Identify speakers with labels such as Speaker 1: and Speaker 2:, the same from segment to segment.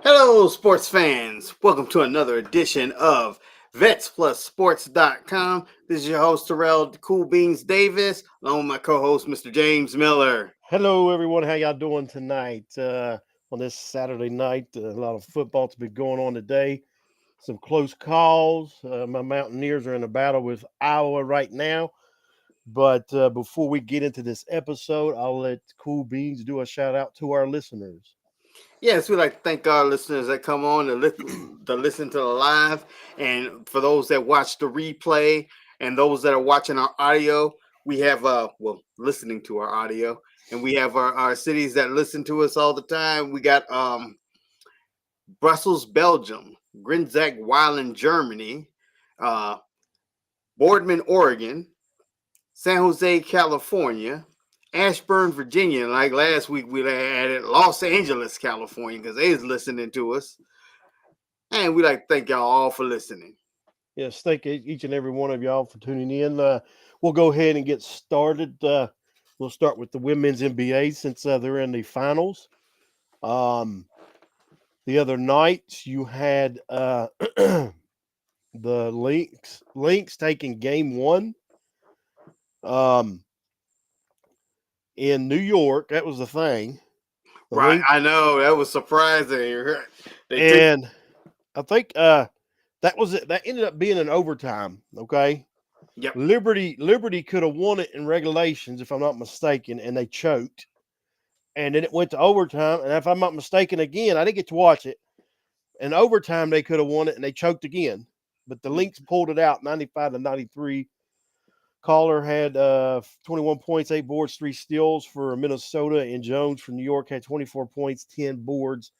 Speaker 1: Hello, sports fans. Welcome to another edition of VetsPlusSports.com. This is your host, Terrell Cool Beans Davis, along with my co-host, Mr. James Miller.
Speaker 2: Hello, everyone. How y'all doing tonight? On this Saturday night, a lot of football to be going on today. Some close calls. My Mountaineers are in a battle with Iowa right now. But before we get into this episode, I'll let Cool Beans do a shout out to our listeners.
Speaker 1: Yes, we'd like to thank our listeners that come on to listen to the live, and for those that watch the replay, and those that are watching our audio. We have listening to our audio, and we have our cities that listen to us all the time. We got Brussels, Belgium, Grinzag, Weilen, Germany, uh, Boardman, Oregon, San Jose, California, Ashburn, Virginia. Like last week, we added Los Angeles, California, because they was listening to us. And we like to thank y'all all for listening.
Speaker 2: Yes, thank each and every one of y'all for tuning in. We'll go ahead and get started. We'll start with the women's NBA since they're in the finals. The other night, you had the Lynx taking game one in New York. That was the thing.
Speaker 1: Right, I know that was surprising.
Speaker 2: And I think that was it. That ended up being an overtime. Okay.
Speaker 1: Yep.
Speaker 2: Liberty could have won it in regulations, if I'm not mistaken, and they choked. And then it went to overtime. And if I'm not mistaken, again, I didn't get to watch it. In overtime, they could have won it, and they choked again. But the Lynx pulled it out, 95-93. Caller had 21 points, 8 boards, 3 steals for Minnesota, and Jones from New York had 24 points, 10 boards.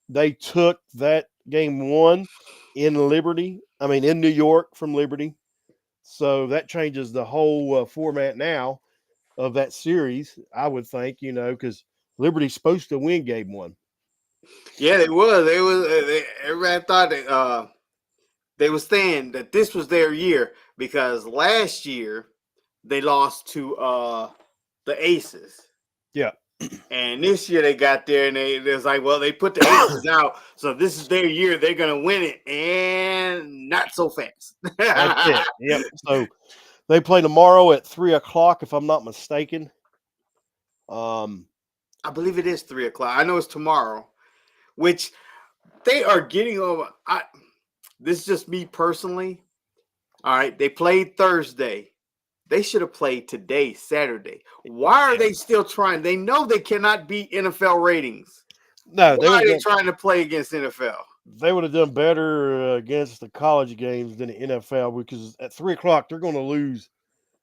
Speaker 2: They took that game one in New York from Liberty. So that changes the whole format now of that series, I would think, because Liberty's supposed to win game one.
Speaker 1: Yeah, they was. Everybody thought they were saying that this was their year because last year they lost to the Aces.
Speaker 2: Yeah.
Speaker 1: And this year they got there and they was like, well, they put the Aces out, so this is their year. They're gonna win it, and not so fast.
Speaker 2: That's it. Yep. So they play tomorrow at 3:00, if I'm not mistaken.
Speaker 1: I believe it is 3:00. I know it's tomorrow, which they are getting over. This is just me personally. All right, they played Thursday. They should have played today, Saturday. Why are they still trying? They know they cannot beat NFL ratings.
Speaker 2: No,
Speaker 1: why are they trying to play against NFL?
Speaker 2: They would have done better against the college games than the NFL because at 3:00 they're going to lose.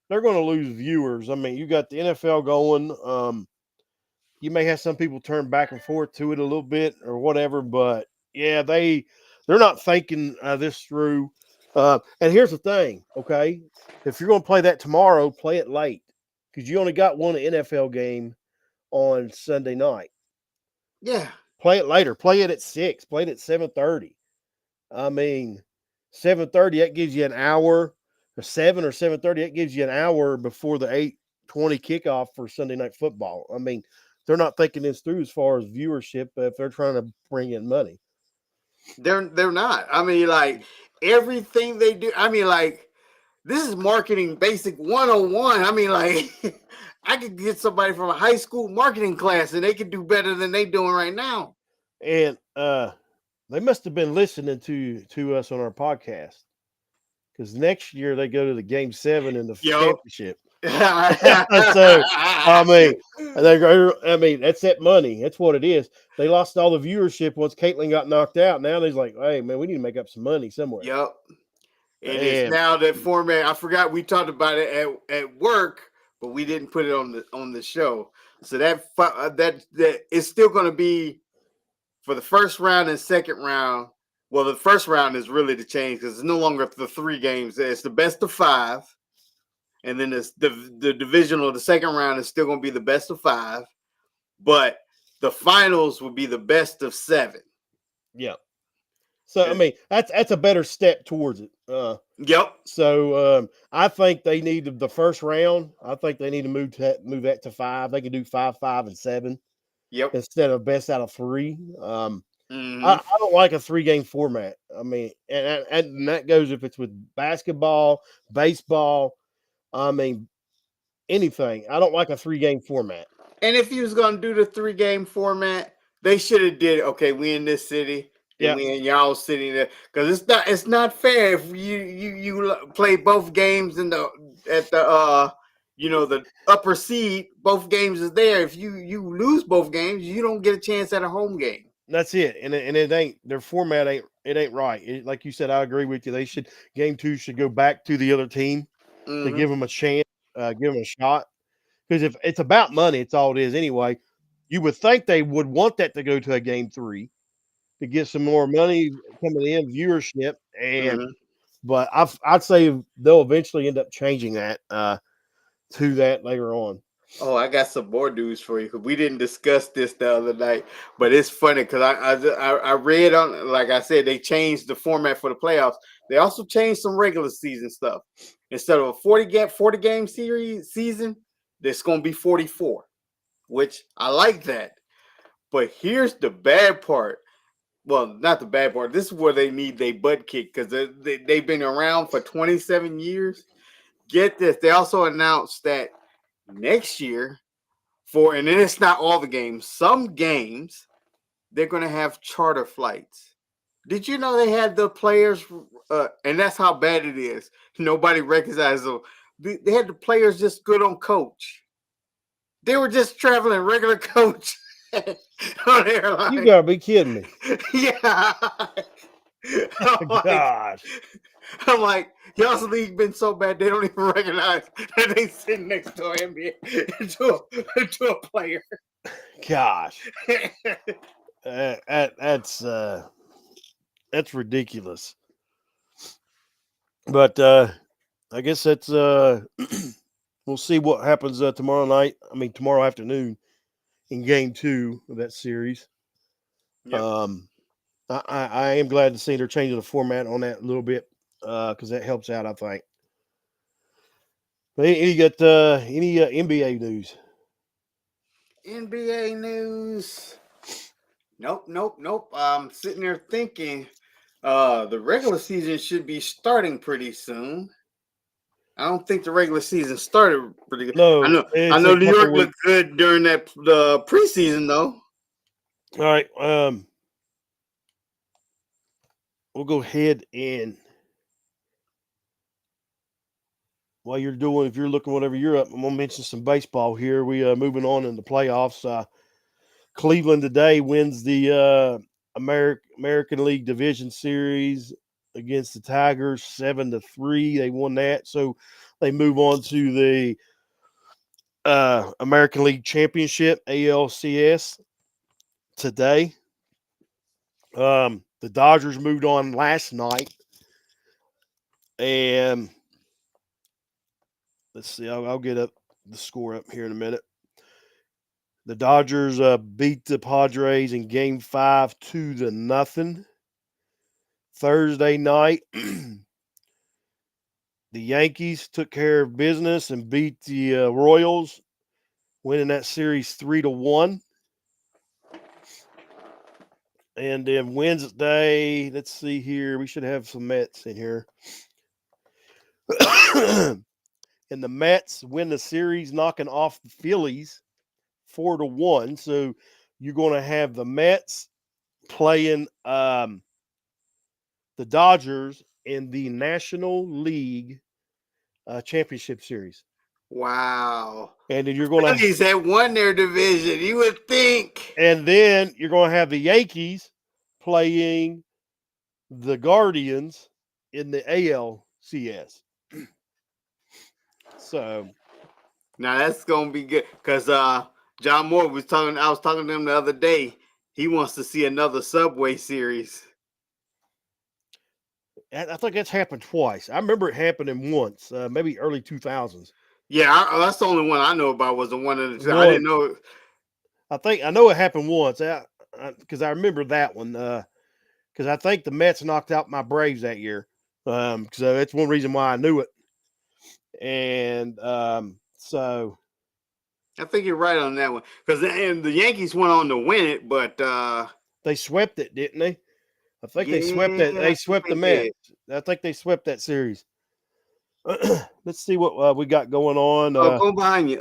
Speaker 2: They're going to lose viewers. I mean, you got the NFL going. You may have some people turn back and forth to it a little bit or whatever, but yeah, they're not thinking this through. And here's the thing, okay? If you're going to play that tomorrow, play it late because you only got one NFL game on Sunday night.
Speaker 1: Yeah.
Speaker 2: Play it later. Play it at 6. Play it at 7:30. I mean, 7:30, that gives you an hour, or 7 or 7:30, that gives you an hour before the 8:20 kickoff for Sunday Night Football. I mean, they're not thinking this through as far as viewership if they're trying to bring in money.
Speaker 1: They're not. I mean, like everything they do. I mean, like this is marketing basic 101. I mean, like I could get somebody from a high school marketing class and they could do better than they doing right now.
Speaker 2: And they must have been listening to us on our podcast because next year they go to the Game 7 in the championship. So I mean, that's that money. That's what it is. They lost all the viewership once Caitlin got knocked out. Now they're like, hey man, we need to make up some money somewhere.
Speaker 1: Yep. And it's now that format. I forgot we talked about it at work, but we didn't put it on the show. So that is still going to be for the first round and second round. Well, the first round is really the change because it's no longer the 3 games. It's the best of 5. And then the divisional, the second round is still going to be the best of 5, but the finals will be the best of 7.
Speaker 2: Yeah. So I mean, that's a better step towards it.
Speaker 1: Yep.
Speaker 2: So I think they need the first round. I think they need to move that to 5. They can do 5, 5, and 7.
Speaker 1: Yep.
Speaker 2: Instead of best out of 3.
Speaker 1: Mm-hmm.
Speaker 2: I don't like a 3-game format. I mean, and that goes if it's with basketball, baseball. I mean, anything. I don't like a 3-game format.
Speaker 1: And if you was gonna do the 3-game format, they should have did okay. We in this city, then
Speaker 2: Yeah,
Speaker 1: we in y'all city there, because it's not fair if you play both games in the at the the upper seed. Both games is there. If you lose both games, you don't get a chance at a home game.
Speaker 2: that's it. And it ain't their format ain't right. Like you said, I agree with you. Game 2 should go back to the other team to
Speaker 1: Mm-hmm.
Speaker 2: give them a chance, give them a shot. Because if it's about money, it's all it is anyway. You would think they would want that to go to a game 3 to get some more money coming in, viewership,
Speaker 1: Mm-hmm.
Speaker 2: but I'd say they'll eventually end up changing that to that later on.
Speaker 1: Oh, I got some more news for you because we didn't discuss this the other night, but it's funny because I read on, like I said, they changed the format for the playoffs. They also changed some regular season stuff. Instead of a 40 game season, there's going to be 44, which I like that. But here's the bad part. Well, not the bad part. This is where they need their butt kicked because they've been around for 27 years. Get this. They also announced that next year, and then it's not all the games. Some games they're going to have charter flights. Did you know they had the players, and that's how bad it is. Nobody recognizes them. They had the players just good on coach. They were just traveling regular coach on
Speaker 2: You
Speaker 1: airline.
Speaker 2: gotta be kidding me!
Speaker 1: Yeah. I'm like,
Speaker 2: Gosh,
Speaker 1: I'm like, y'all's league been so bad they don't even recognize that they sitting next to an NBA to a player.
Speaker 2: gosh, that's ridiculous. But I guess that's we'll see what happens tomorrow night. I mean tomorrow afternoon in game 2 of that series.
Speaker 1: Yep.
Speaker 2: Um, I am glad to see they're changing the format on that a little bit because that helps out. I think. But you got any NBA news?
Speaker 1: NBA news. Nope, nope, nope. I'm sitting there thinking the regular season should be starting pretty soon. I don't think the regular season started pretty good. I
Speaker 2: No,
Speaker 1: know I
Speaker 2: it's
Speaker 1: know
Speaker 2: a
Speaker 1: New
Speaker 2: couple
Speaker 1: York
Speaker 2: weeks.
Speaker 1: looked good during the preseason though.
Speaker 2: All right, we'll go ahead and while you're doing, if you're looking whatever you're up, I'm gonna mention some baseball here. We moving on in the playoffs. Cleveland today wins the American League Division Series against the Tigers 7-3. They won that, so they move on to the American League Championship (ALCS) today. The Dodgers moved on last night, and let's see. I'll get up the score up here in a minute. The Dodgers beat the Padres in Game 5 2-0. Thursday night, the Yankees took care of business and beat the Royals, winning that series 3-1. And then Wednesday, let's see here. We should have some Mets in here. And the Mets win the series, knocking off the Phillies 4-1. So you're going to have the Mets playing the Dodgers in the National League Championship Series.
Speaker 1: Wow.
Speaker 2: And then you're going to
Speaker 1: Phillies had won their division. You would think.
Speaker 2: and then you're going to have the Yankees playing the Guardians in the ALCS. So
Speaker 1: Now that's gonna be good because John Moore was talking. I was talking to him the other day. He wants to see another Subway series.
Speaker 2: I think that's happened twice. I remember it happening once, maybe early 2000s.
Speaker 1: Yeah, that's the only one I know about was the one of the two. I didn't
Speaker 2: One,
Speaker 1: know.
Speaker 2: I know it happened once because I remember that one because I think the Mets knocked out my Braves that year. So that's one reason why I knew it. And so
Speaker 1: I think you're right on that one because the Yankees went on to win it, but
Speaker 2: They swept it, didn't they? I think they swept that.
Speaker 1: Yeah,
Speaker 2: They
Speaker 1: I think
Speaker 2: swept the
Speaker 1: they
Speaker 2: Mets.
Speaker 1: did.
Speaker 2: I think they swept that series. Let's see what we got going on.
Speaker 1: Oh, go behind you.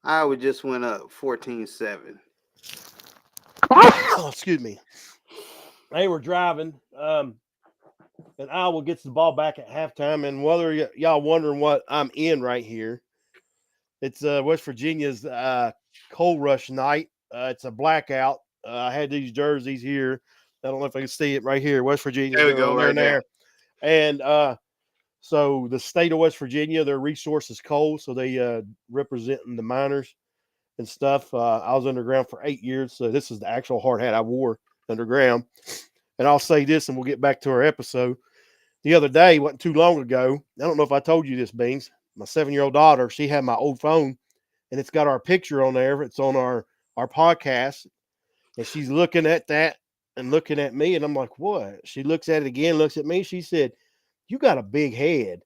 Speaker 1: Iowa just went up 14-7.
Speaker 2: Excuse me. They were driving, and Iowa gets the ball back at halftime. And whether y'all wondering what I'm in right here, it's West Virginia's coal rush night. It's a blackout. I had these jerseys here. I don't know if I can see it right here. West Virginia,
Speaker 1: There we
Speaker 2: they're
Speaker 1: go,
Speaker 2: on there
Speaker 1: right
Speaker 2: and
Speaker 1: there.
Speaker 2: And so the state of West Virginia, their resource is coal, so they representing the miners and stuff. I was underground for 8 years, so this is the actual hard hat I wore underground. And I'll say this, and we'll get back to our episode. The other day, wasn't too long ago, I don't know if I told you this, Beans. My 7-year-old daughter, she had my old phone, and it's got our picture on there. It's on our podcast, and she's looking at that and looking at me, and I'm like, what? She looks at it again, looks at me. She said, you got a big head.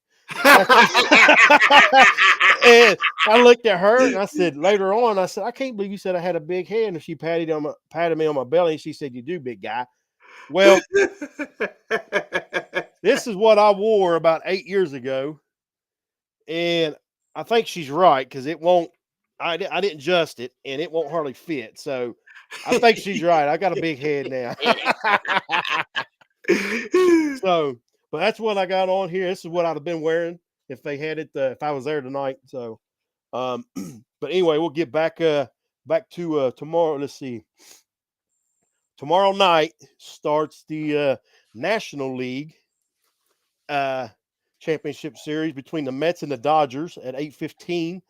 Speaker 2: And I looked at her and I said, later on, I said, I can't believe you said I had a big head. And she patted me on my belly and she said, you do, big guy. Well, this is what I wore about 8 years ago. And I think she's right because it won't, I didn't adjust it and it won't hardly fit. So I think she's right. I got a big head now. So, but that's what I got on here. This is what I'd have been wearing if they had it, if I was there tonight. So, but anyway, we'll get back to tomorrow. Let's see. Tomorrow night starts the National League championship series between the Mets and the Dodgers at 8:15.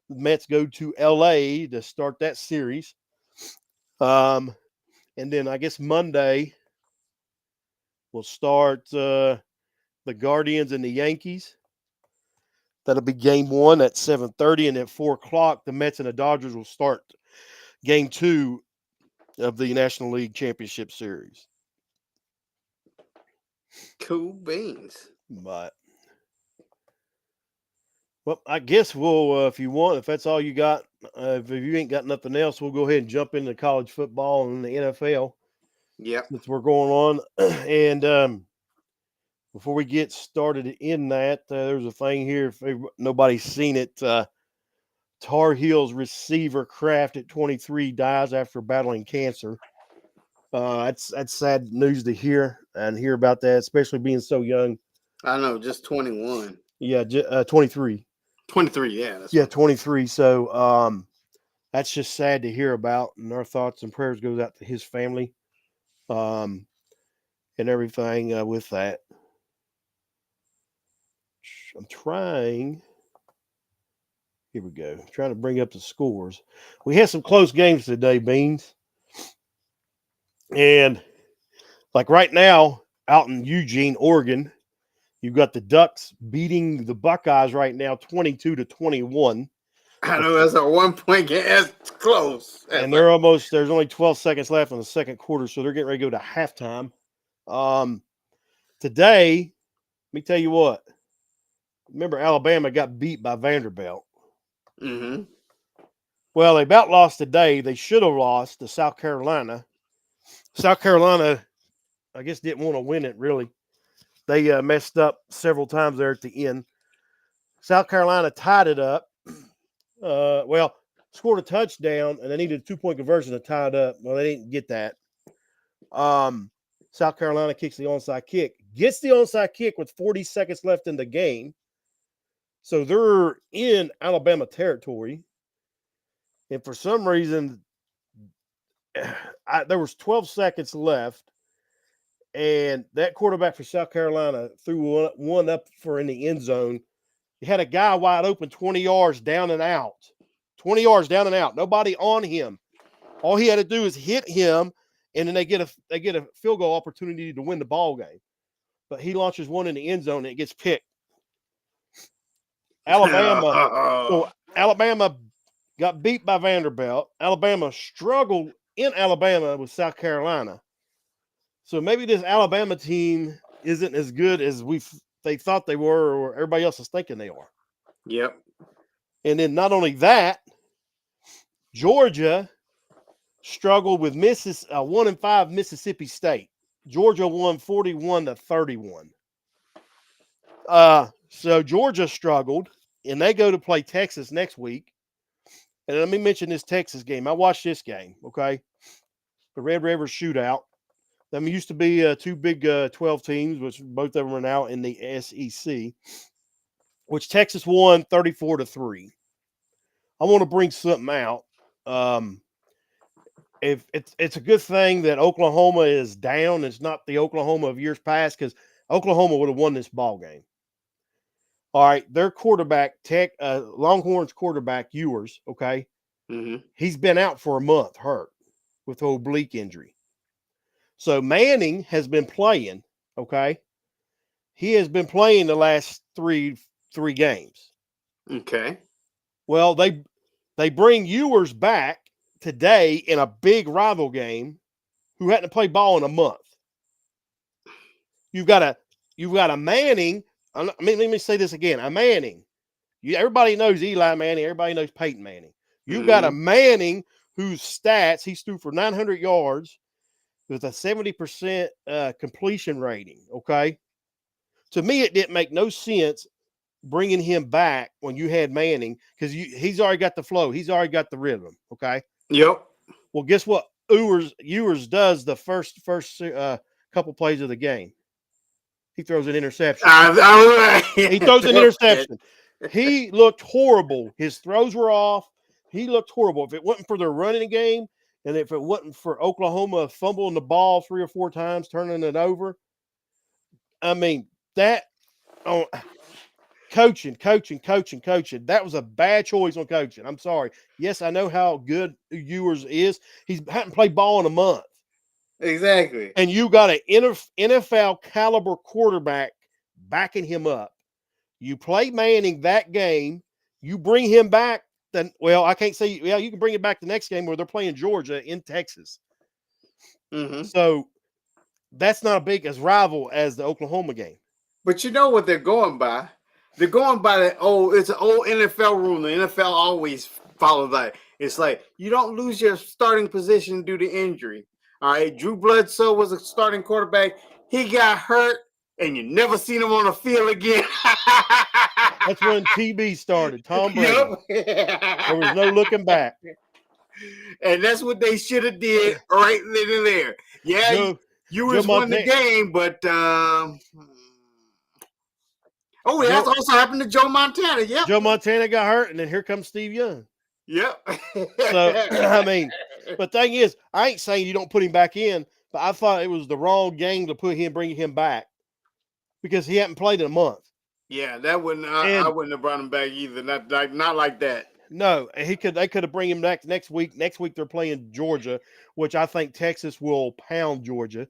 Speaker 2: The Mets go to LA to start that series. And then I guess Monday we'll start the Guardians and the Yankees. That'll be game 1 at 7:30, and at 4:00, the Mets and the Dodgers will start game 2 of the National League Championship Series.
Speaker 1: Cool beans.
Speaker 2: But well, I guess we'll, if you want, if that's all you got, if you ain't got nothing else, we'll go ahead and jump into college football and the NFL.
Speaker 1: Yep.
Speaker 2: Since we're going on, and before we get started in that, there's a thing here. If nobody's seen it, Tar Heels receiver Kraft at 23 dies after battling cancer. That's sad news to hear about that, especially being so young.
Speaker 1: I know, just 21.
Speaker 2: Yeah, 23.
Speaker 1: 23, yeah.
Speaker 2: Yeah, 23. So that's just sad to hear about, and our thoughts and prayers goes out to his family, and everything with that. I'm trying. Here we go. I'm trying to bring up the scores. We had some close games today, Beans. And like right now, out in Eugene, Oregon, you've got the Ducks beating the Buckeyes right now, 22-21.
Speaker 1: I know that's a 1-point game. That's close. That's
Speaker 2: And they're almost, there's only 12 seconds left in the second quarter, so they're getting ready to go to halftime. Today, let me tell you what. Remember, Alabama got beat by Vanderbilt.
Speaker 1: Mm-hmm.
Speaker 2: Well, they about lost today. They should have lost to South Carolina. South Carolina, I guess, didn't want to win it, really. They messed up several times there at the end. South Carolina tied it up. Scored a touchdown, and they needed a 2-point conversion to tie it up. Well, they didn't get that. South Carolina kicks the onside kick. Gets the onside kick with 40 seconds left in the game. So they're in Alabama territory. And for some reason, there was 12 seconds left. And that quarterback for South Carolina threw one up for in the end zone. He had a guy wide open 20 yards down and out. 20 yards down and out. Nobody on him. All he had to do is hit him, and then they get a field goal opportunity to win the ball game. But he launches one in the end zone, and it gets picked. So Alabama got beat by Vanderbilt. Alabama struggled in Alabama with South Carolina. So maybe this Alabama team isn't as good as they thought they were, or everybody else is thinking they are.
Speaker 1: Yep.
Speaker 2: And then not only that, Georgia struggled with 1-5 Mississippi State. Georgia won 41-31. So Georgia struggled, and they go to play Texas next week. And let me mention this Texas game. I watched this game, okay? The Red River Shootout. Them used to be two big 12 teams, which both of them are now in the SEC, which Texas won 34-3. I want to bring something out. If it's a good thing that Oklahoma is down. It's not the Oklahoma of years past, because Oklahoma would have won this ball game. All right, their quarterback, Longhorns quarterback Ewers, okay, he's been out for a month, hurt with an oblique injury. So Manning has been playing, okay. He has been playing the last three games.
Speaker 1: Okay.
Speaker 2: Well, they bring Ewers back today in a big rival game, who hadn't played ball in a month. You've got a Manning. Let me say this again. A Manning. Everybody knows Eli Manning. Everybody knows Peyton Manning. You've got a Manning whose stats, he's threw for 900 yards with a 70% completion rating, okay? To me, it didn't make no sense bringing him back when you had Manning, because he's already got the flow. He's already got the rhythm, okay?
Speaker 1: Yep.
Speaker 2: Well, guess what? Ewers does the first couple plays of the game. He throws an interception. He throws an interception. He looked horrible. His throws were off. He looked horrible. If it wasn't for their running game, and if it wasn't for Oklahoma fumbling the ball 3 or 4 times, turning it over, I mean, that coaching. That was a bad choice on coaching. I'm sorry. Yes, I know how good Ewers is. He hadn't played ball in a month.
Speaker 1: Exactly.
Speaker 2: And you got an NFL caliber quarterback backing him up. You play Manning that game. You bring him back. Then, well, I can't say. Yeah, you can bring it back the next game where they're playing Georgia in Texas. So that's not a big as rival as the Oklahoma game.
Speaker 1: But you know what they're going by? They're going by it's an old NFL rule. The NFL always follows that. It's like you don't lose your starting position due to injury. All right, Drew Bledsoe was a starting quarterback. He got hurt, and you never seen him on the field again.
Speaker 2: That's when TB started. Tom Brady. There was no looking back.
Speaker 1: And that's what they should have did right then and there. Yeah, Ewers won the game, but that's also happened to Joe Montana. Yep.
Speaker 2: Joe Montana got hurt, and then here comes Steve Young.
Speaker 1: Yep.
Speaker 2: So, I mean, but thing is, I ain't saying you don't put him back in, but I thought it was the wrong game to bring him back, because he hadn't played in a month.
Speaker 1: Yeah, that wouldn't. I wouldn't have brought him back either. Not like that.
Speaker 2: No, they could have bring him back next week. Next week they're playing Georgia, which I think Texas will pound Georgia,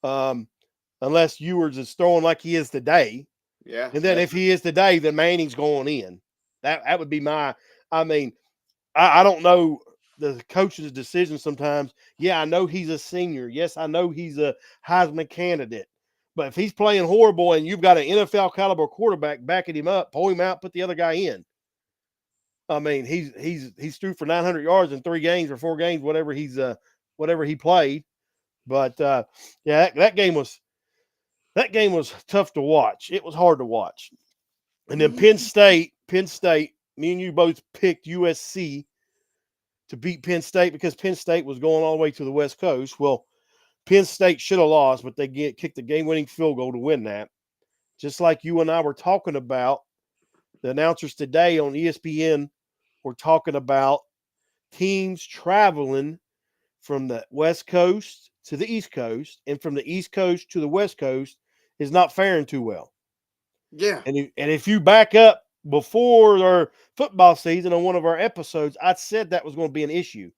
Speaker 2: unless Ewers is throwing like he is today.
Speaker 1: Yeah,
Speaker 2: and then if he is today, then Manning's going in. That would be my. I mean, I don't know the coach's decision sometimes. Yeah, I know he's a senior. Yes, I know he's a Heisman candidate. But if he's playing horrible and you've got an NFL caliber quarterback backing him up, pull him out, put the other guy in. I mean, he's threw for 900 yards in 3 games or 4 games, whatever he played. But yeah, that game was tough to watch. It was hard to watch. And then Penn State, me and you both picked USC to beat Penn State because Penn State was going all the way to the West Coast. Well, Penn State should have lost, but they kicked the game-winning field goal to win that. Just like you and I were talking about, the announcers today on ESPN were talking about teams traveling from the West Coast to the East Coast and from the East Coast to the West Coast is not faring too well.
Speaker 1: Yeah.
Speaker 2: And if you back up before our football season on one of our episodes, I said that was going to be an issue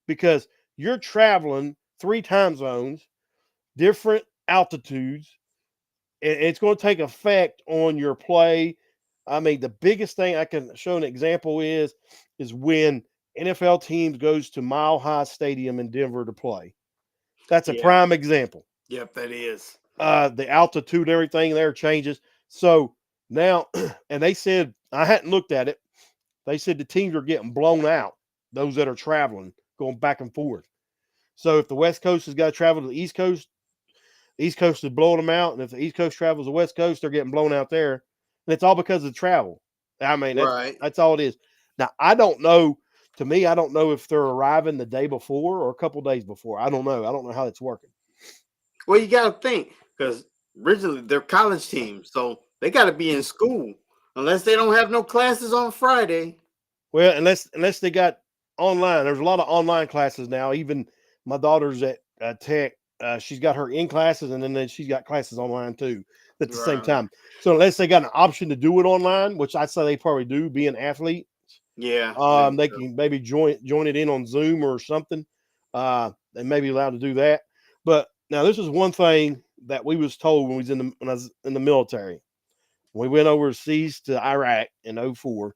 Speaker 2: because you're traveling 3 time zones, different altitudes, and it's going to take effect on your play. I mean, the biggest thing I can show an example is when NFL teams goes to Mile High Stadium in Denver to play. That's a prime example.
Speaker 1: Yep, that is.
Speaker 2: The altitude and everything there changes. So now, and they said, I hadn't looked at it. They said the teams are getting blown out, those that are traveling, going back and forth. So if the West Coast has got to travel to the East Coast is blowing them out, and if the East Coast travels to the West Coast, they're getting blown out there, and it's all because of travel. I mean,
Speaker 1: Right.
Speaker 2: that's all it is. Now, I don't know. To me, I don't know if they're arriving the day before or a couple days before. I don't know. I don't know how it's working.
Speaker 1: Well, you got to think because originally they're college teams, so they got to be in school unless they don't have no classes on Friday.
Speaker 2: Well, unless they got online. There's a lot of online classes now. Even my daughter's at Tech. She's got her in classes, and then she's got classes online too at the same
Speaker 1: Right.
Speaker 2: time. So unless they got an option to do it online, which I say they probably do, being athlete,
Speaker 1: Yeah. Maybe
Speaker 2: they
Speaker 1: so.
Speaker 2: can maybe join it in on Zoom or something. They may be allowed to do that. But now this is one thing that we was told when I was in the military. We went overseas to Iraq in 04.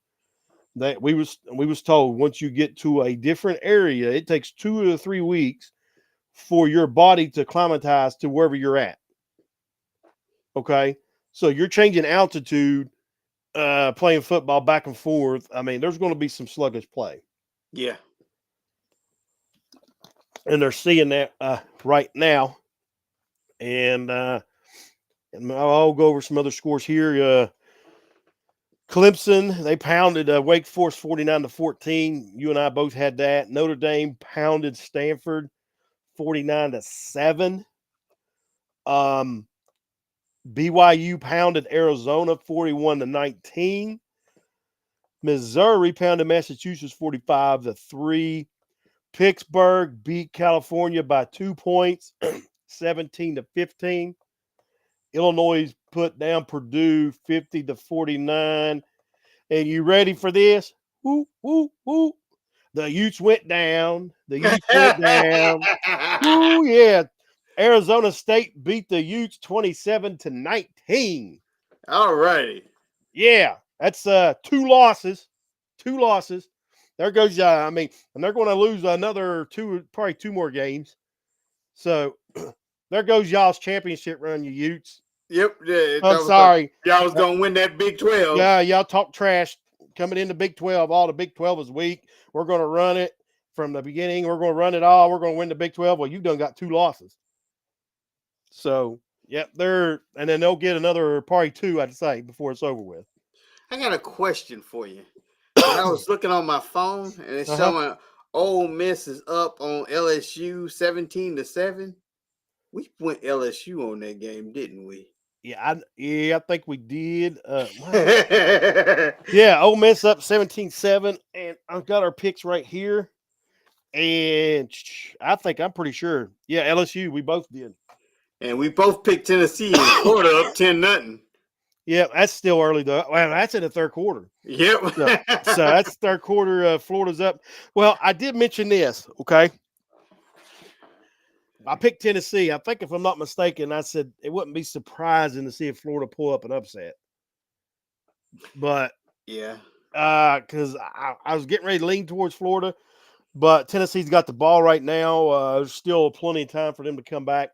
Speaker 2: That we was told once you get to a different area, it takes 2 to 3 weeks for your body to acclimatize to wherever you're at. Okay, so you're changing altitude, playing football back and forth. I mean, there's going to be some sluggish play,
Speaker 1: Yeah.
Speaker 2: and they're seeing that right now. And I'll go over some other scores here. Clemson, they pounded Wake Forest 49-14. You and I both had that. Notre Dame pounded Stanford 49-7. BYU pounded Arizona 41-19. Missouri pounded Massachusetts 45-3. Pittsburgh beat California by 2 points, 17-15. Illinois put down Purdue 50-49. And you ready for this? Woo, woo, woo. The Utes went down. The Utes went down. Woo, yeah. Arizona State beat the Utes 27-19.
Speaker 1: All righty.
Speaker 2: Yeah, that's 2 losses. 2 losses. There goes I mean, and they're going to lose another probably 2 more games. So there goes y'all's championship run, you Utes.
Speaker 1: Yep. Yeah,
Speaker 2: I'm sorry.
Speaker 1: y'all was gonna win that Big 12.
Speaker 2: Yeah, y'all talk trash coming into Big 12. All the Big 12 is weak. We're going to run it from the beginning. We're going to run it all. We're going to win the Big 12. Well, you've done got 2 losses. So, yep, and then they'll get another probably 2, I'd say, before it's over with.
Speaker 1: I got a question for you. Because I was looking on my phone and it's showing Ole Miss is up on LSU 17-7. We went LSU on that game, didn't we?
Speaker 2: Yeah, I think we did. Yeah, Ole Miss up 17-7, and I've got our picks right here. And I'm pretty sure. Yeah, LSU, we both did.
Speaker 1: And we both picked Tennessee and Florida up 10-0.
Speaker 2: Yeah, that's still early though. Well, that's in the third quarter.
Speaker 1: Yep.
Speaker 2: So that's third quarter. Florida's up. Well, I did mention this. Okay, I picked Tennessee. I think if I'm not mistaken, I said it wouldn't be surprising to see if Florida pull up an upset. But
Speaker 1: yeah,
Speaker 2: because I was getting ready to lean towards Florida, but Tennessee's got the ball right now. There's still plenty of time for them to come back.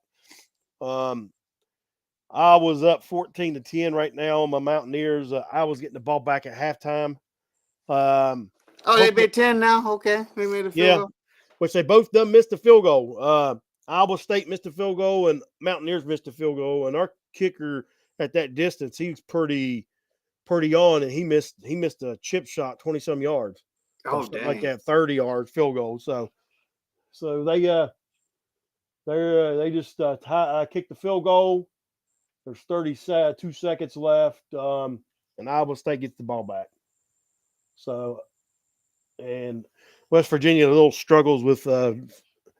Speaker 2: I was up 14-10 right now on my Mountaineers. I was getting the ball back at halftime.
Speaker 1: they made 10 now. Okay, they made a field goal.
Speaker 2: Which they both done missed a field goal. Iowa State missed a field goal, and Mountaineers missed a field goal. And our kicker at that distance, he was pretty on, and he missed a chip shot, 20-some yards,
Speaker 1: or
Speaker 2: something like that, 30-yard field goal. So they just kicked the field goal. There's 32 seconds left, and Iowa State gets the ball back. So, and West Virginia a little struggles with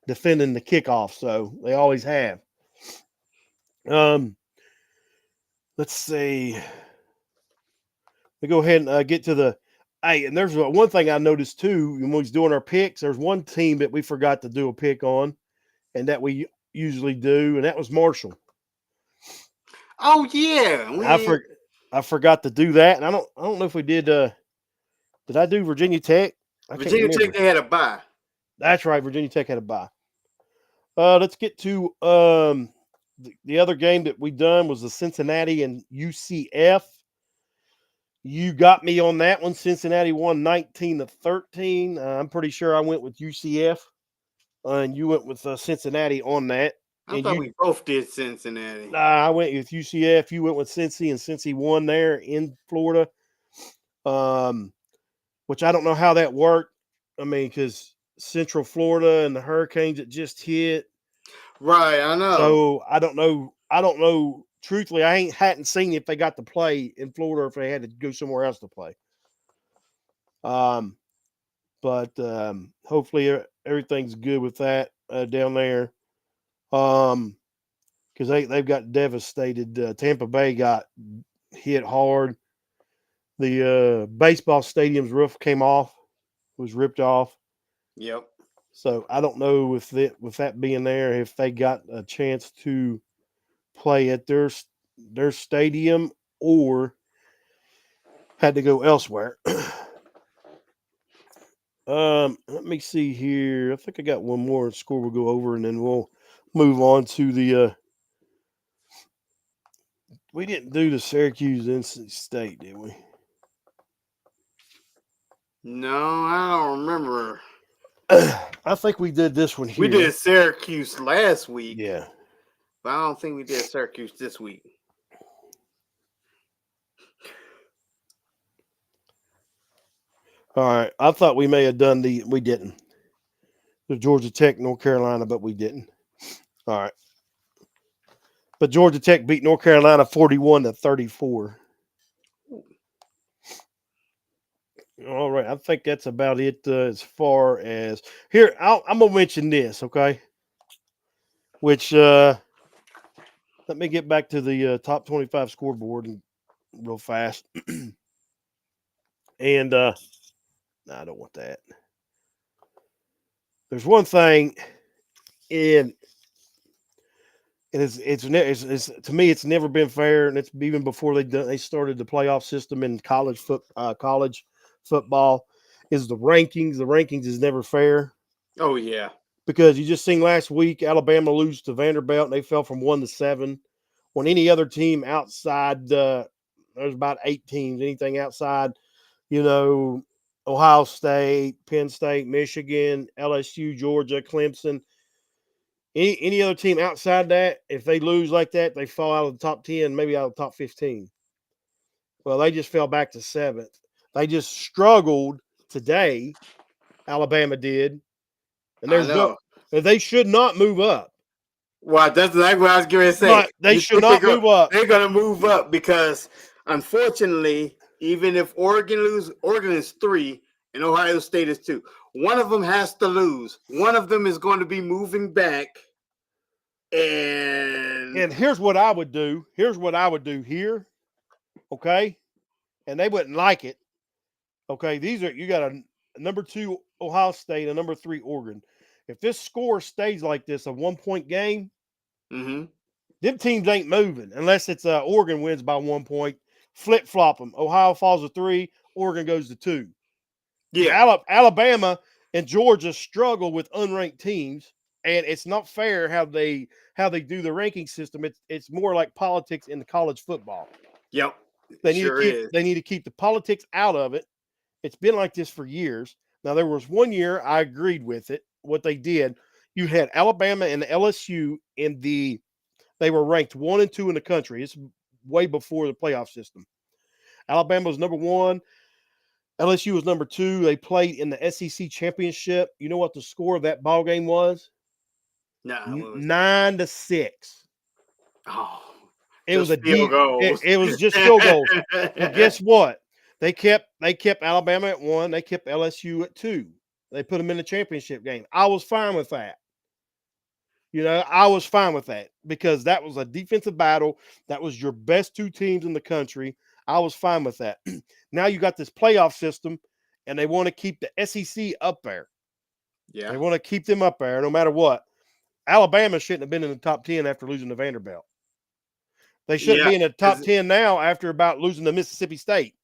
Speaker 2: defending the kickoff, so they always have. Let's see. We go ahead and get to the. Hey, and there's one thing I noticed too when we was doing our picks. There's one team that we forgot to do a pick on, and that we usually do, and that was Marshall.
Speaker 1: Oh yeah,
Speaker 2: I forgot to do that, and I don't know if we did. Did I do Virginia Tech?
Speaker 1: Virginia Tech, they had a bye.
Speaker 2: That's right. Virginia Tech had a bye. Let's get to the other game that we done was the Cincinnati and UCF. You got me on that one. Cincinnati won 19-13. I'm pretty sure I went with UCF. and you went with Cincinnati on that.
Speaker 1: I
Speaker 2: And
Speaker 1: thought
Speaker 2: you,
Speaker 1: we both did Cincinnati.
Speaker 2: I went with UCF. You went with Cincy, and Cincy won there in Florida. Which I don't know how that worked. I mean, because Central Florida and the hurricanes that just hit.
Speaker 1: Right, I know.
Speaker 2: So I don't know. I don't know. Truthfully, I hadn't seen if they got to play in Florida or if they had to go somewhere else to play. But hopefully everything's good with that down there. Because they've got devastated. Tampa Bay got hit hard. The baseball stadium's roof came off, was ripped off.
Speaker 1: Yep.
Speaker 2: So I don't know with that being there, if they got a chance to play at their stadium or had to go elsewhere. Let me see here. I think I got one more score we'll go over, and then we'll move on to the. We didn't do the Syracuse NC State, did we?
Speaker 1: No, I don't remember.
Speaker 2: I think we did this one here.
Speaker 1: We did Syracuse last week.
Speaker 2: Yeah.
Speaker 1: But I don't think we did Syracuse this week.
Speaker 2: All right. I thought we may have done we didn't. The Georgia Tech, North Carolina, but we didn't. All right. But Georgia Tech beat North Carolina 41-34. All right. I think that's about it as far as here. I'm going to mention this, okay? Which, let me get back to the top 25 scoreboard real fast. And, no, I don't want that. There's one thing, and it's to me, it's never been fair, and it's even before they started the playoff system in college football, is the rankings. The rankings is never fair.
Speaker 1: Oh yeah,
Speaker 2: because you just seen last week Alabama lose to Vanderbilt, and they fell from 1 to 7. When any other team outside, there's about 8 teams. Anything outside, Ohio State, Penn State, Michigan, LSU, Georgia, Clemson. Any other team outside that, if they lose like that, they fall out of the top 10, maybe out of the top 15. Well, they just fell back to 7th. They just struggled today. Alabama did. And they should not move up.
Speaker 1: Well, that's exactly what I was going to say.
Speaker 2: But they should not move up.
Speaker 1: They're going to move up because, unfortunately, even if Oregon is 3 and Ohio State is 2. One of them has to lose. One of them is going to be moving back. And
Speaker 2: here's what I would do. Here's what I would do here. Okay? And they wouldn't like it. Okay, you got a number 2 Ohio State, a number 3 Oregon. If this score stays like this, a 1-point game, them teams ain't moving unless it's Oregon wins by 1 point. Flip flop them. Ohio falls to 3, Oregon goes to 2.
Speaker 1: Yeah,
Speaker 2: Alabama and Georgia struggle with unranked teams, and it's not fair how they do the ranking system. It's more like politics in the college football.
Speaker 1: Yep,
Speaker 2: they need to keep the politics out of it. It's been like this for years. Now there was one year I agreed with it. What they did, you had Alabama and LSU they were ranked 1 and 2 in the country. It's way before the playoff system. Alabama was number 1. LSU was number 2. They played in the SEC championship. You know what the score of that ball game was?
Speaker 1: No,
Speaker 2: 9-6.
Speaker 1: Oh,
Speaker 2: it was
Speaker 1: field goals.
Speaker 2: It was just field goals. But guess what? They kept Alabama at 1. They kept LSU at 2. They put them in the championship game. I was fine with that. I was fine with that because that was a defensive battle. That was your best 2 teams in the country. I was fine with that. Now you got this playoff system, and they want to keep the SEC up there.
Speaker 1: Yeah.
Speaker 2: They want to keep them up there no matter what. Alabama shouldn't have been in the top 10 after losing to Vanderbilt. They shouldn't be in the top 10 now after about losing to Mississippi State.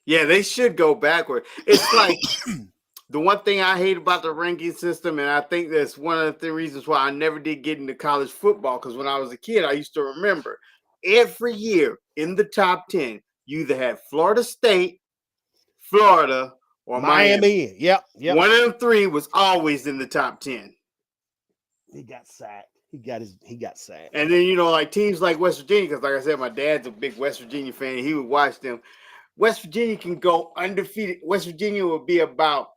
Speaker 1: Yeah, they should go backward. It's like the one thing I hate about the ranking system, and I think that's one of the reasons why I never did get into college football, because when I was a kid, I used to remember every year in the top 10, you either had Florida State, Florida, or Miami.
Speaker 2: Yep.
Speaker 1: One of them 3 was always in the top 10.
Speaker 2: He got sacked. He got sacked.
Speaker 1: And then like teams like West Virginia, because like I said, my dad's a big West Virginia fan. He would watch them. West Virginia can go undefeated. West Virginia will be about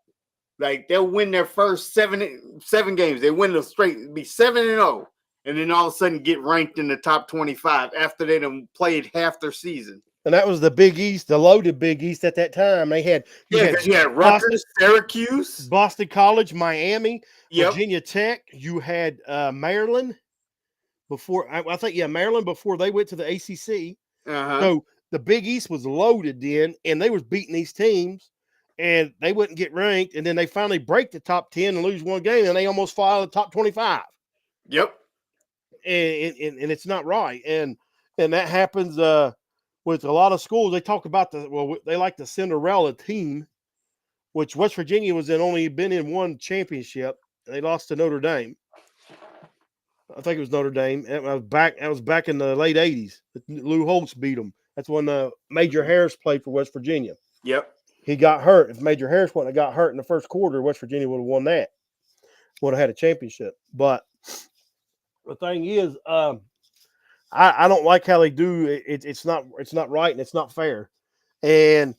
Speaker 1: like they'll win their first seven games. They win them straight, be 7-0, and then all of a sudden get ranked in the top 25 after they done played half their season.
Speaker 2: And that was the Big East, the loaded Big East at that time. They had
Speaker 1: you had Rutgers, Syracuse,
Speaker 2: Boston College, Miami,
Speaker 1: yep.
Speaker 2: Virginia Tech. You had Maryland before. I think Maryland before they went to the ACC. So the Big East was loaded then, and they was beating these teams, and they wouldn't get ranked. And then they finally break the top 10 and lose one game, and they almost fall in the top 25.
Speaker 1: Yep.
Speaker 2: And it's not right, and that happens with a lot of schools. They talk about they like the Cinderella team, which West Virginia was only been in one championship. They lost to Notre Dame. I think it was Notre Dame. It was back in the late 80s. Lou Holtz beat them. That's when Major Harris played for West Virginia.
Speaker 1: Yep.
Speaker 2: He got hurt. If Major Harris wouldn't have got hurt in the first quarter, West Virginia would have won that. Would have had a championship. But the thing is, I don't like how they do it. It's not right and it's not fair. And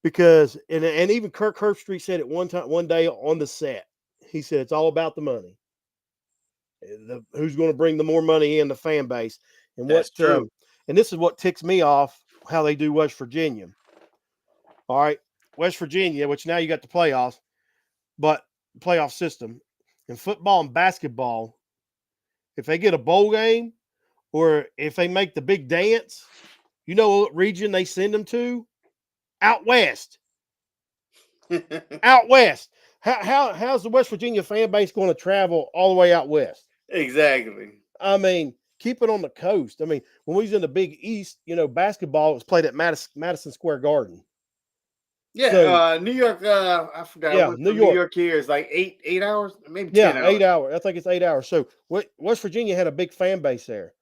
Speaker 2: because and even Kirk Herbstreit said it one day on the set. He said it's all about the money. Who's going to bring the more money in the fan base? And
Speaker 1: that's true.
Speaker 2: And this is what ticks me off, how they do West Virginia. All right, West Virginia, which now you got the playoffs, but playoff system in football and basketball. If they get a bowl game, or if they make the big dance, you know what region they send them to? Out west. Out west. How's the West Virginia fan base going to travel all the way out west?
Speaker 1: Exactly.
Speaker 2: I mean, keep it on the coast. I mean, when we was in the Big East, basketball was played at Madison Square Garden.
Speaker 1: Yeah, so, New York. I forgot.
Speaker 2: Yeah, New York
Speaker 1: here is like 8 hours, maybe 10 hours.
Speaker 2: 8 hours. I think it's 8 hours. So West Virginia had a big fan base there.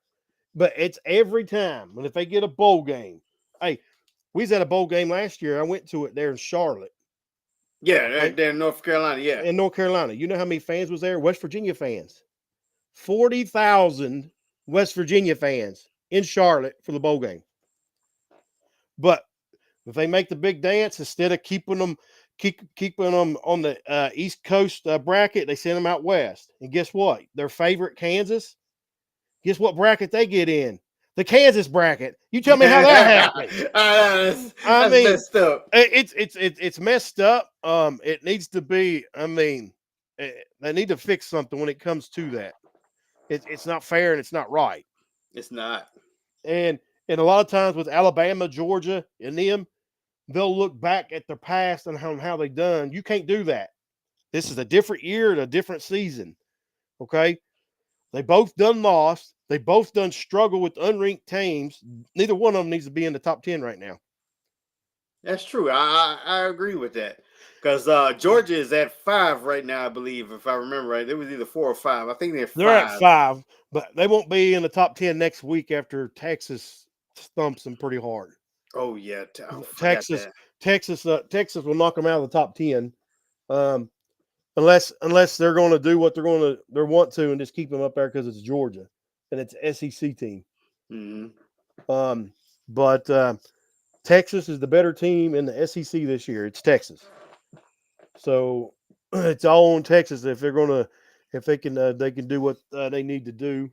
Speaker 2: But it's every time. And if they get a bowl game, hey, we was at a bowl game last year. I went to it there in Charlotte.
Speaker 1: Yeah, right there in North Carolina. Yeah.
Speaker 2: In North Carolina. You know how many fans was there? West Virginia fans. 40,000 West Virginia fans in Charlotte for the bowl game. But if they make the big dance, instead of keeping them on the East Coast bracket, they send them out west. And guess what? Their favorite, Kansas, guess what bracket they get in? The Kansas bracket. You tell me how that happened.
Speaker 1: I mean, messed up.
Speaker 2: It's messed up. It needs to be. I mean, they need to fix something when it comes to that. It's not fair and it's not right.
Speaker 1: It's not.
Speaker 2: And a lot of times with Alabama, Georgia, and them, they'll look back at their past and how they done. You can't do that. This is a different year and a different season. Okay. They both done lost. They both done struggle with unranked teams. Neither one of them needs to be in the top 10 right now.
Speaker 1: That's true. I agree with that. Because Georgia is at 5 right now, I believe, if I remember right. It was either 4 or 5. I think they're 5.
Speaker 2: They're at 5, but they won't be in the top 10 next week after Texas stumps them pretty hard.
Speaker 1: Oh, yeah.
Speaker 2: Texas will knock them out of the top 10. Unless they're going to do what they want to and just keep them up there because it's Georgia and it's an SEC team.
Speaker 1: Mm-hmm.
Speaker 2: But Texas is the better team in the SEC this year. It's Texas, so it's all on Texas if they can do what they need to do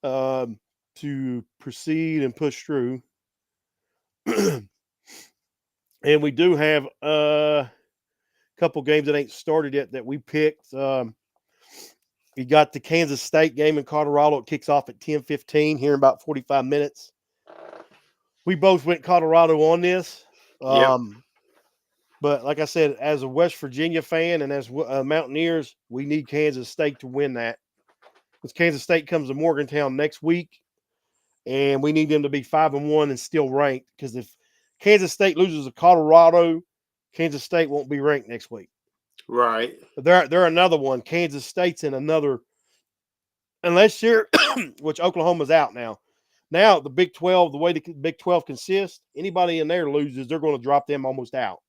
Speaker 2: to proceed and push through. And we do have couple games that ain't started yet that we picked. We got the Kansas State game in Colorado. It kicks off at 10:15 here in about 45 minutes. We both went Colorado on this.
Speaker 1: Yep.
Speaker 2: But like I said, as a West Virginia fan and as Mountaineers, we need Kansas State to win that. Because Kansas State comes to Morgantown next week, and we need them to be 5-1 and still ranked. Because if Kansas State loses to Colorado, Kansas State won't be ranked next week.
Speaker 1: Right.
Speaker 2: They're another one. Kansas State's in another, unless you're, which Oklahoma's out now. Now, the Big 12, the way the Big 12 consists, anybody in there loses, they're going to drop them almost out.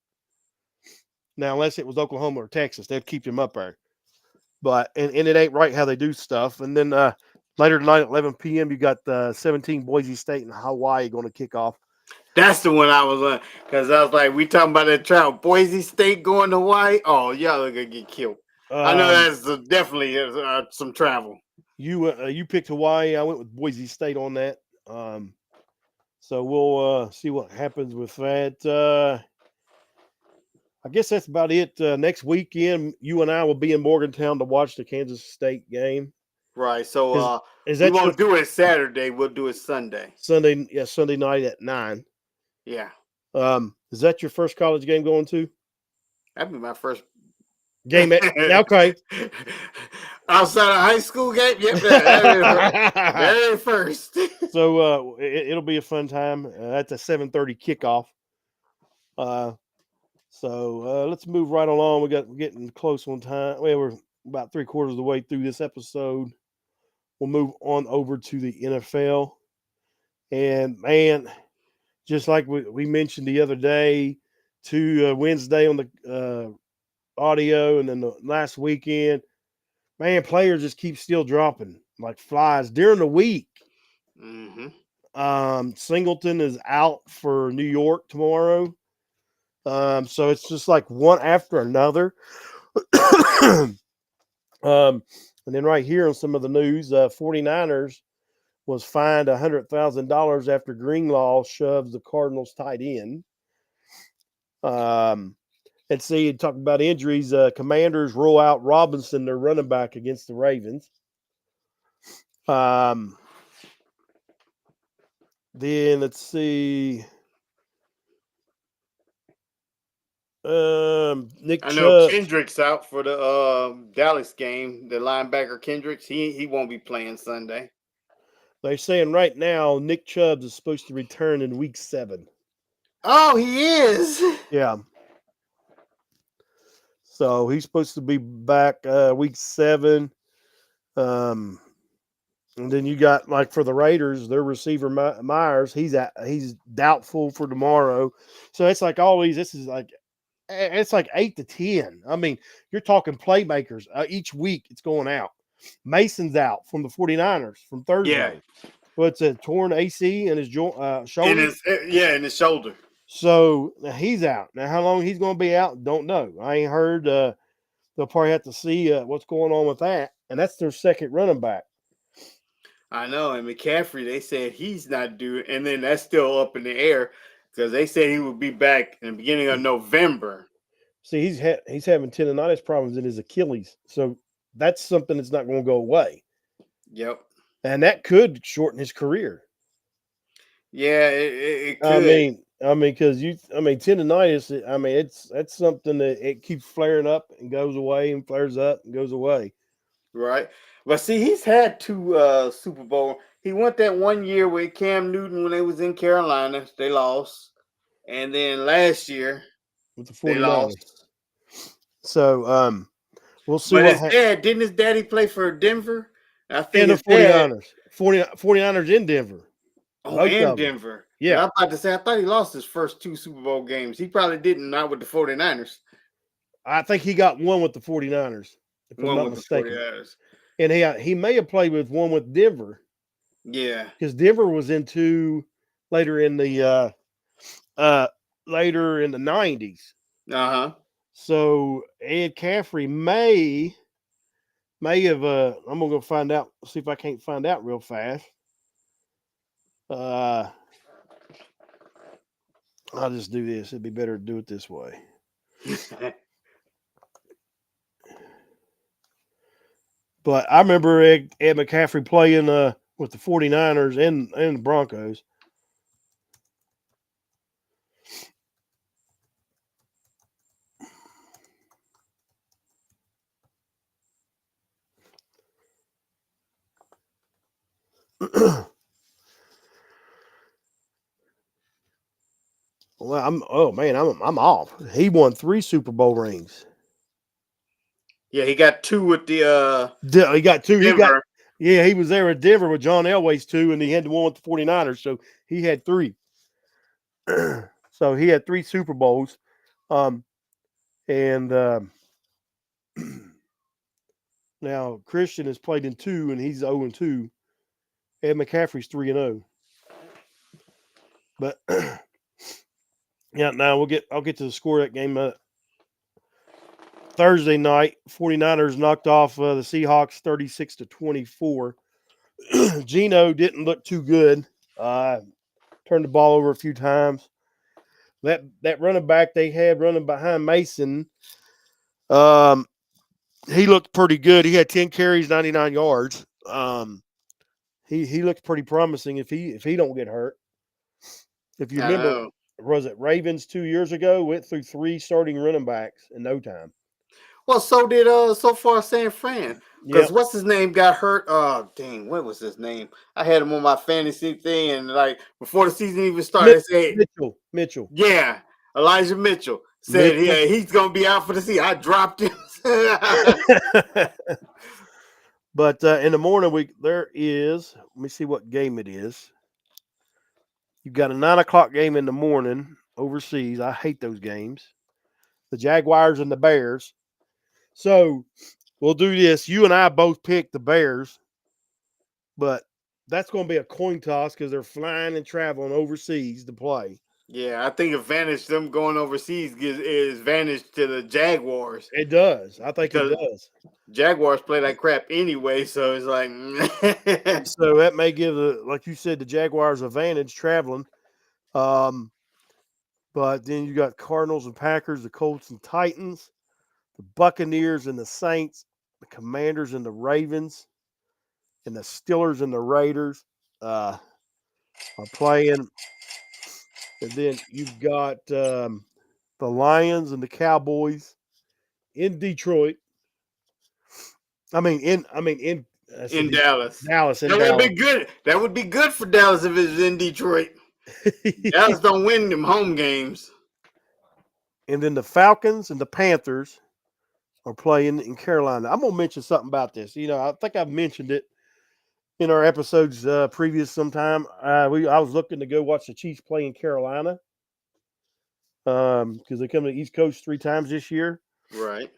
Speaker 2: Now, unless it was Oklahoma or Texas, they'd keep them up there. But and it ain't right how they do stuff. And then later tonight at 11 p.m. you got 17 Boise State and Hawaii going to kick off.
Speaker 1: That's the one I was on because I was like, we talking about that travel. Boise State going to Hawaii. Oh, y'all are gonna get killed. I know
Speaker 2: Um,
Speaker 1: that's definitely some travel.
Speaker 2: you picked Hawaii. I went with Boise State on that. So we'll see what happens with that. I guess that's about it. Next weekend, you and I will be in Morgantown to watch the Kansas State game.
Speaker 1: Right. So
Speaker 2: Is
Speaker 1: we
Speaker 2: that your
Speaker 1: won't do it Saturday. We'll do it Sunday.
Speaker 2: Sunday? Yeah, Sunday night at 9.
Speaker 1: Yeah.
Speaker 2: Is that your first college game going to?
Speaker 1: That'd be my first
Speaker 2: Game at okay.
Speaker 1: outside of high school game. Yep. That very first.
Speaker 2: So it'll be a fun time. That's a 7:30 kickoff. So let's move right along. We're getting close on time. Well, we're about 3/4 of the way through this episode. We'll move on over to the NFL. And man, just like we mentioned the other day, to Wednesday on the audio, and then the last weekend, man, players just keep still dropping like flies during the week.
Speaker 1: Mm-hmm.
Speaker 2: Singleton is out for New York tomorrow. So it's just like one after another. And then right here on some of the news, 49ers was fined $100,000 after Greenlaw shoves the Cardinals tight end. Let's see, talk about injuries. Commanders roll out Robinson, their running back, against the Ravens. Then let's see. Nick
Speaker 1: I know
Speaker 2: Chubb.
Speaker 1: Kendrick's out for the Dallas game. The linebacker Kendricks, he won't be playing Sunday.
Speaker 2: They're saying right now Nick Chubb is supposed to return in week 7.
Speaker 1: Oh, he is.
Speaker 2: Yeah. So he's supposed to be back week 7. And then you got, like, for the Raiders, their receiver Myers, he's doubtful for tomorrow. So it's like all these. It's like 8 to 10. I mean, you're talking playmakers each week. It's going out. Mason's out from the 49ers from
Speaker 1: Yeah,
Speaker 2: Thursday. What's a torn AC in his shoulder?
Speaker 1: in his shoulder.
Speaker 2: So he's out. Now, how long he's going to be out, don't know. I ain't heard. They'll probably have to see what's going on with that. And that's their second running back.
Speaker 1: I know. And McCaffrey, they said he's not due, and then that's still up in the air because they said he would be back in the beginning of November.
Speaker 2: See, he's having tendonitis problems in his Achilles. So that's something that's not going to go away.
Speaker 1: Yep.
Speaker 2: And that could shorten his career.
Speaker 1: Yeah, it could.
Speaker 2: Because tendonitis. That's something that it keeps flaring up and goes away and flares up and goes away.
Speaker 1: Right. But see, he's had 2 Super Bowl. He went that one year with Cam Newton when they was in Carolina. They lost. And then last year
Speaker 2: With the
Speaker 1: they
Speaker 2: 49ers.
Speaker 1: lost.
Speaker 2: So we'll see
Speaker 1: But
Speaker 2: what
Speaker 1: his dad, didn't his daddy play for Denver? I think
Speaker 2: and the
Speaker 1: his dad
Speaker 2: 49ers. 49ers in Denver. Both
Speaker 1: and
Speaker 2: of them.
Speaker 1: Denver.
Speaker 2: Yeah.
Speaker 1: I was about to say, I thought he lost his first 2 Super Bowl games. He probably didn't, not with the 49ers.
Speaker 2: I think he got one with the 49ers, if I'm
Speaker 1: One
Speaker 2: not
Speaker 1: with the
Speaker 2: mistaken.
Speaker 1: 49ers.
Speaker 2: And he may have played with one with Denver.
Speaker 1: Yeah.
Speaker 2: Because Denver was in 2 later in the 90s.
Speaker 1: Uh-huh.
Speaker 2: So Ed Caffrey may have I'm gonna go find out, see if I can't find out real fast. I'll just do this. It'd be better to do it this way. But I remember Ed McCaffrey playing with the 49ers and the Broncos. Well, I'm off. He won 3 Super Bowl rings.
Speaker 1: Yeah, he got 2 with the
Speaker 2: He got 2.
Speaker 1: Denver.
Speaker 2: He was there at Denver with John Elway's 2, and he had the one with the 49ers, so he had 3. So he had 3 Super Bowls. And Now Christian has played in 2 and he's 0-2. Ed McCaffrey's 3-0. But yeah, now I'll get to the score of that game. Thursday night, 49ers knocked off the Seahawks 36-24. Geno didn't look too good. Turned the ball over a few times. That running back they had running behind Mason, he looked pretty good. He had 10 carries, 99 yards. He looks pretty promising if he don't get hurt. If you
Speaker 1: I
Speaker 2: remember,
Speaker 1: know.
Speaker 2: was it Ravens 2 years ago? Went through 3 starting running backs in no time.
Speaker 1: Well, so did so far San Fran. Because
Speaker 2: Yep.
Speaker 1: what's his name got hurt? Oh dang, what was his name? I had him on my fantasy thing, and like before the season even started, they said,
Speaker 2: Mitchell.
Speaker 1: yeah, Elijah Mitchell said, yeah, he's gonna be out for the season. I dropped him.
Speaker 2: But in the morning, there is. Let me see what game it is. You've got a 9 o'clock game in the morning overseas. I hate those games. The Jaguars and the Bears. So we'll do this. You and I both picked the Bears, but that's going to be a coin toss because they're flying and traveling overseas to play.
Speaker 1: Yeah, I think advantage them going overseas is advantage to the Jaguars.
Speaker 2: It does. I think
Speaker 1: Because
Speaker 2: it does.
Speaker 1: Jaguars play like crap anyway, so it's like
Speaker 2: So that may give like you said, the Jaguars advantage traveling. But then you got Cardinals and Packers, the Colts and Titans, the Buccaneers and the Saints, the Commanders and the Ravens, and the Steelers and the Raiders are playing. And then you've got the Lions and the Cowboys in Detroit. In
Speaker 1: in Dallas.
Speaker 2: Dallas.
Speaker 1: That would be good. That would be good for Dallas if it was in Detroit. Dallas don't win them home games.
Speaker 2: And then the Falcons and the Panthers are playing in Carolina. I'm gonna mention something about this. I think I've mentioned it in our episodes previous sometime. I was looking to go watch the Chiefs play in Carolina because they come to the East Coast 3 times this year.
Speaker 1: Right.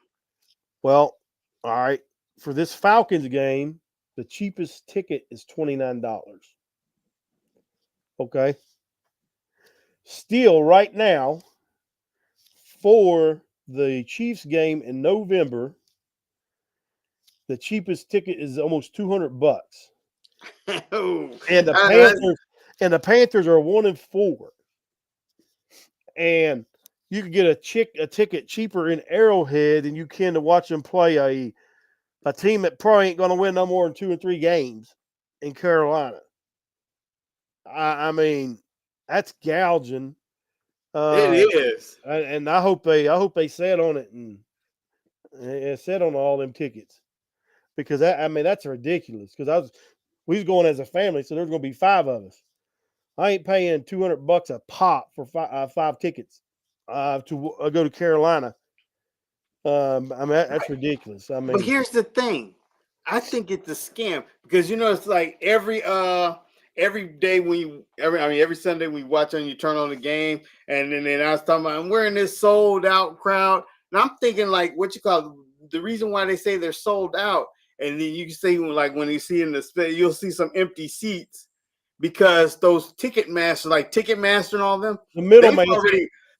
Speaker 2: Well, all right. For this Falcons game, the cheapest ticket is $29. Okay. Still, right now, for the Chiefs game in November, the cheapest ticket is almost $200.
Speaker 1: Oh,
Speaker 2: And the Panthers are 1-4. And you can get a ticket cheaper in Arrowhead than you can to watch them play a team that probably ain't going to win no more than 2 or 3 games in Carolina. I mean, that's gouging.
Speaker 1: it is.
Speaker 2: And I hope they set on it and set on all them tickets because that's ridiculous. Because we was going as a family, so there's going to be 5 of us. I ain't paying $200 a pop for 5 tickets to go to Carolina. That's ridiculous.
Speaker 1: But here's the thing. I think it's a scam because it's like every day every Sunday we watch and you turn on the game and then I was talking about I'm wearing this sold out crowd and I'm thinking like what you call the reason why they say they're sold out and then you can see like when you see in the you'll see some empty seats because those Ticketmaster like Ticketmaster and all them
Speaker 2: the middleman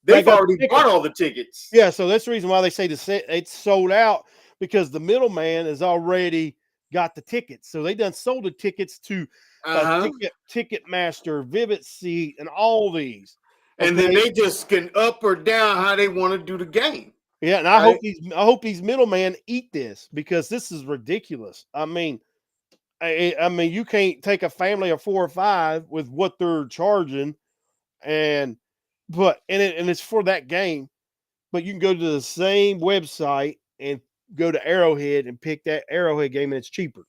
Speaker 1: they've already bought all the tickets.
Speaker 2: Yeah, so that's the reason why they say it's sold out because the middleman has already got the tickets. So they done sold the tickets to Ticketmaster, Vivid Seat, and all these.
Speaker 1: Okay? And then they just can up or down how they want to do the game.
Speaker 2: Yeah, and I hope these middlemen eat this because this is ridiculous. I mean, you can't take a family of 4 or 5 with what they're charging, and it's for that game. But you can go to the same website and go to Arrowhead and pick that Arrowhead game, and it's cheaper.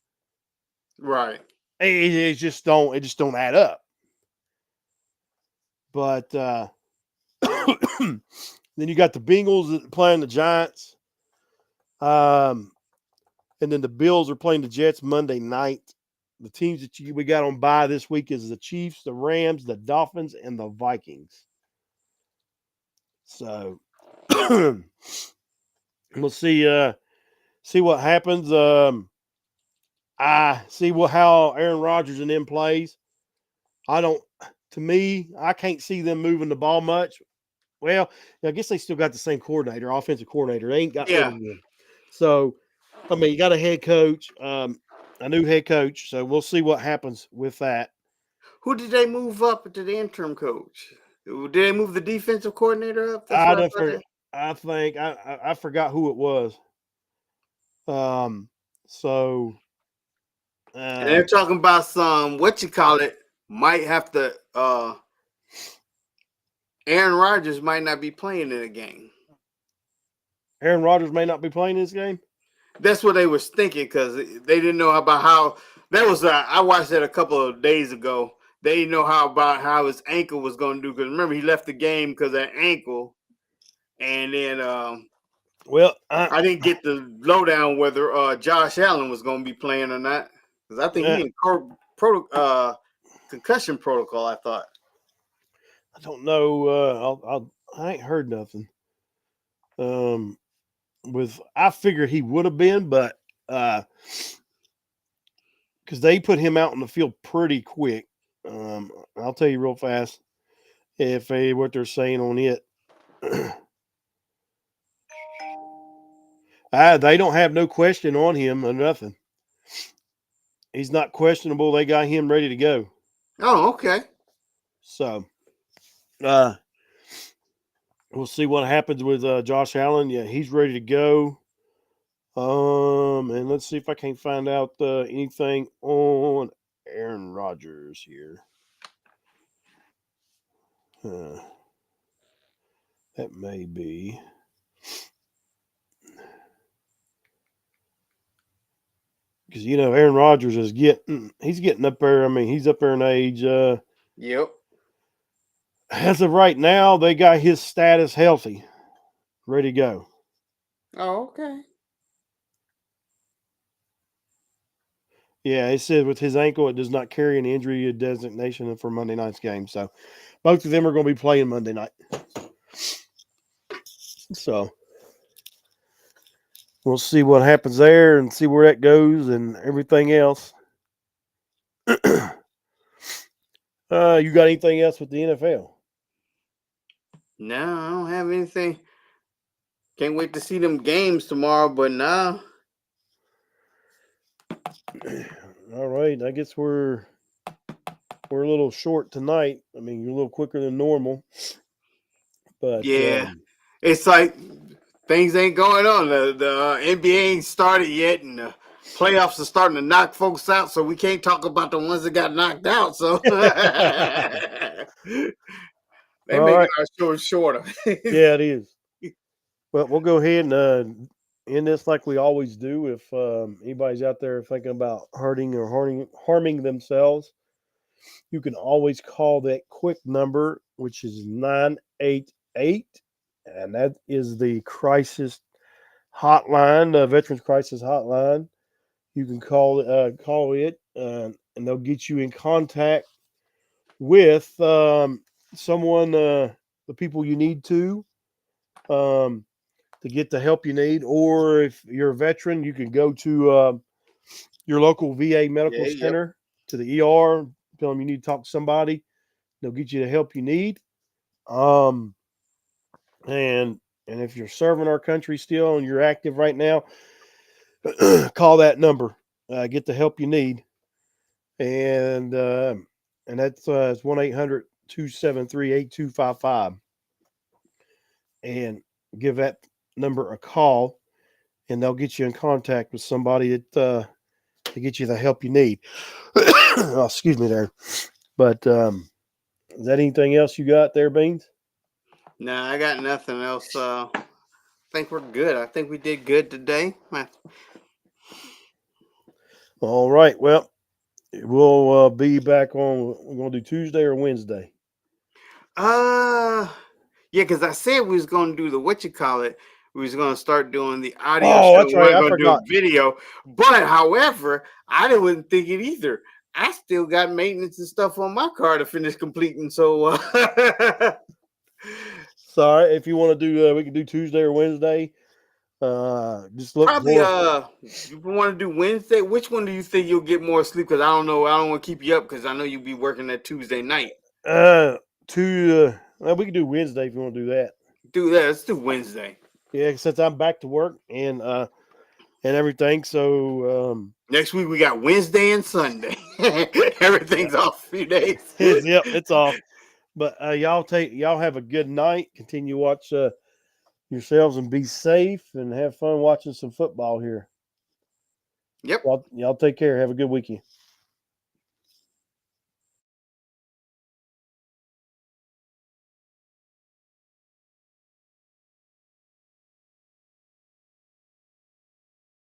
Speaker 1: Right.
Speaker 2: It just don't add up. But then you got the Bengals playing the Giants. And then the Bills are playing the Jets Monday night. The teams that we got on bye this week is the Chiefs, the Rams, the Dolphins, and the Vikings. So we'll see see what happens. I see how Aaron Rodgers and them plays. To me, I can't see them moving the ball much. Well, I guess they still got the same coordinator, offensive coordinator. They ain't got rid
Speaker 1: Yeah.
Speaker 2: of him. So, I mean, you got a head coach, a new head coach. So we'll see what happens with that.
Speaker 1: Who did they move up to the interim coach? Did they move the defensive coordinator up? That's
Speaker 2: I
Speaker 1: what I
Speaker 2: don't
Speaker 1: thought.
Speaker 2: I think I forgot who it was. So
Speaker 1: And they're talking about some might have to Aaron Rodgers might not be playing in a game.
Speaker 2: Aaron Rodgers may not be playing this game.
Speaker 1: That's what they was thinking because they didn't know about how that was. I watched that a couple of days ago. They didn't know how his ankle was going to do because remember he left the game because of that ankle, and then
Speaker 2: well,
Speaker 1: I didn't get the lowdown whether Josh Allen was going to be playing or not because I think he in concussion protocol. I thought.
Speaker 2: I don't know. I ain't heard nothing. I figured he would have been, but because they put him out on the field pretty quick. I'll tell you real fast what they're saying on it. They don't have no question on him or nothing. He's not questionable. They got him ready to go.
Speaker 1: Oh, okay.
Speaker 2: So, we'll see what happens with Josh Allen. Yeah, he's ready to go. And let's see if I can find out anything on Aaron Rodgers here. That may be. Because Aaron Rodgers is getting up there. I mean, he's up there in age.
Speaker 1: Yep.
Speaker 2: As of right now, they got his status healthy, ready to go.
Speaker 1: Oh, okay.
Speaker 2: Yeah, it said with his ankle, it does not carry an injury designation for Monday night's game. So both of them are going to be playing Monday night. So we'll see what happens there and see where that goes and everything else. You got anything else with the NFL?
Speaker 1: No, I don't have anything. Can't wait to see them games tomorrow, but nah.
Speaker 2: All right, I guess we're a little short tonight. I mean, you're a little quicker than normal, but
Speaker 1: yeah, it's like things ain't going on. The NBA ain't started yet, and the playoffs are starting to knock folks out. So we can't talk about the ones that got knocked out. So they
Speaker 2: all
Speaker 1: make
Speaker 2: right.
Speaker 1: our show shorter.
Speaker 2: Yeah, it is. Well, we'll go ahead and end this like we always do. If anybody's out there thinking about hurting or harming themselves, you can always call that quick number, which is 988, and that is the crisis hotline, the Veterans Crisis Hotline. You can call it, and they'll get you in contact with someone, the people you need to get the help you need. Or if you're a veteran, you can go to your local VA medical center, to the ER, tell them you need to talk to somebody. They'll get you the help you need. And if you're serving our country still and you're active right now, call that number. Get the help you need. And that's it's 1-800-273-8255. And give that number a call, and they'll get you in contact with somebody to get you the help you need. Oh, excuse me there. But is that anything else you got there, Beans?
Speaker 1: Nah, I got nothing else. I think we're good. I think we did good today.
Speaker 2: All right. Well, we'll be back on. We're going to do Tuesday or Wednesday.
Speaker 1: Yeah, because I said we was gonna do the we was gonna start doing the audio
Speaker 2: Oh,
Speaker 1: show.
Speaker 2: that's
Speaker 1: We
Speaker 2: right.
Speaker 1: weren't
Speaker 2: I
Speaker 1: gonna do a
Speaker 2: forgot.
Speaker 1: video. But however, I didn't think it either. I still got maintenance and stuff on my car to finish completing. So
Speaker 2: Sorry, if you want to do, we can do Tuesday or Wednesday. Just look
Speaker 1: Probably
Speaker 2: for.
Speaker 1: you want to do Wednesday. Which one do you think you'll get more sleep? Because I don't know. I don't want to keep you up because I know you'll be working that Tuesday night.
Speaker 2: Well, we can do Wednesday if you want to do that.
Speaker 1: Do that. Let's do Wednesday.
Speaker 2: Yeah, since I'm back to work and everything. So
Speaker 1: Next week we got Wednesday and Sunday. Everything's off a few days.
Speaker 2: it's off. But y'all have a good night. Continue to watch yourselves and be safe and have fun watching some football here.
Speaker 1: Yep.
Speaker 2: Y'all take care. Have a good weekend.